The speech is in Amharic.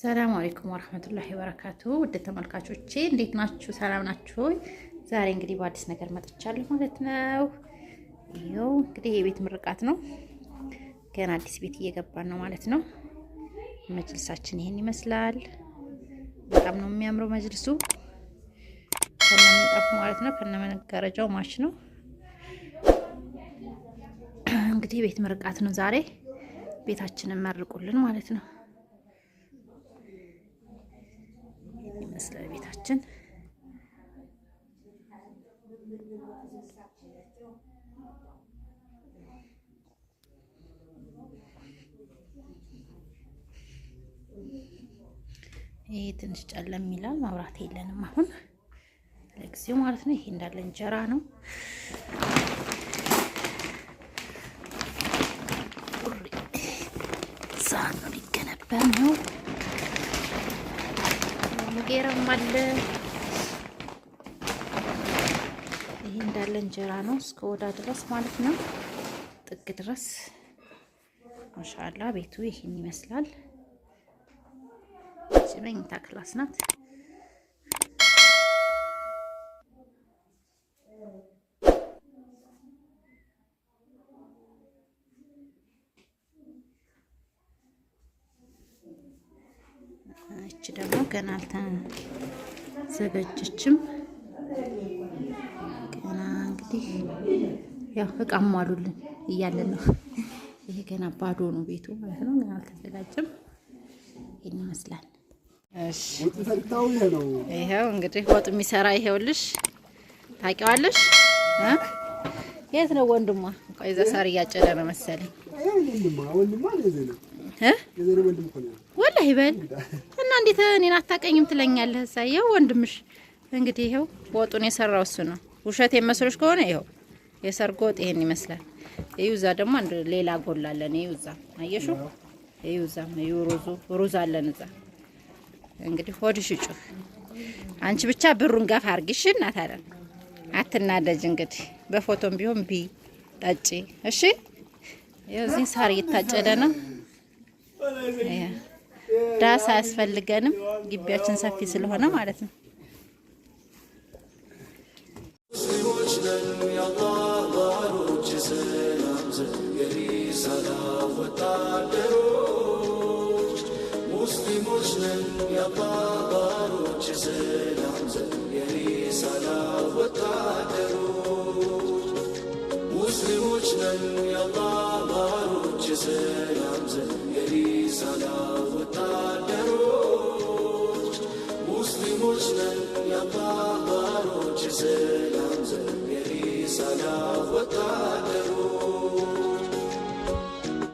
ሰላም አለይኩም ወራህመቱላሂ ወበረካቱ። ውድ ተመልካቾቼ እንዴት ናችሁ? ሰላም ናችሁ? ዛሬ እንግዲህ በአዲስ ነገር መጥቻለሁ ማለት ነው። ይኸው እንግዲህ የቤት ምርቃት ነው። ገና አዲስ ቤት እየገባን ነው ማለት ነው። መጅልሳችን ይሄን ይመስላል። በጣም ነው የሚያምረው መጅልሱ ከነምንጣፉ ማለት ነው። ከነመጋረጃው ማች ነው። እንግዲህ ቤት ምርቃት ነው ዛሬ። ቤታችንን መርቁልን ማለት ነው። ይመስላል ቤታችን። ይሄ ትንሽ ጨለም ይላል፣ ማብራት የለንም አሁን ለጊዜው ማለት ነው። ይሄ እንዳለ እንጀራ ነው። ሳህን ነው ሊገነባ ነው። ሙጌራም አለ። ይሄ እንዳለ እንጀራ ነው እስከ ወዳ ድረስ ማለት ነው፣ ጥግ ድረስ ማሻአላ። ቤቱ ይሄን ይመስላል። መኝታ ክላስ ናት። እቺ ደግሞ ገና አልተዘጋጀችም። ገና እንግዲህ ያው እቃም አሉልን እያለን ነው። ይሄ ገና ባዶ ነው ቤቱ ማለት ነው። ገና አልተዘጋጀም። ይሄን ይመስላል። እሺ ይሄው እንግዲህ ወጥ የሚሰራ ይሄውልሽ፣ ታውቂዋለሽ? የት ነው ወንድሟ? ቆይ እዛ ሳር እያጨደ ነው መሰለኝ። ወላሂ በል እና እንዴት እኔን አታውቀኝም ትለኛለህ? ሳይው ወንድምሽ እንግዲህ ይሄው ወጡን የሰራው እሱ ነው። ውሸት የመስሎሽ ከሆነ ይሄው የሰርግ ወጥ ይሄን ይመስላል። እዩ እዛ ደግሞ አንድ ሌላ ጎላለን። እዩ እዛ አየሹ? እዩ እዛ ሩዝ አለን እዛ። እንግዲህ ሆድሽ ጩህ። አንቺ ብቻ ብሩን ገፋ አርግሽ እናት አለ። አትናደጅ እንግዲህ በፎቶም ቢሆን ጠጪ እሺ። እዚህ ሳር እየታጨደ ነው። ዳስ አያስፈልገንም፣ ግቢያችን ሰፊ ስለሆነ ማለት ነው። Salam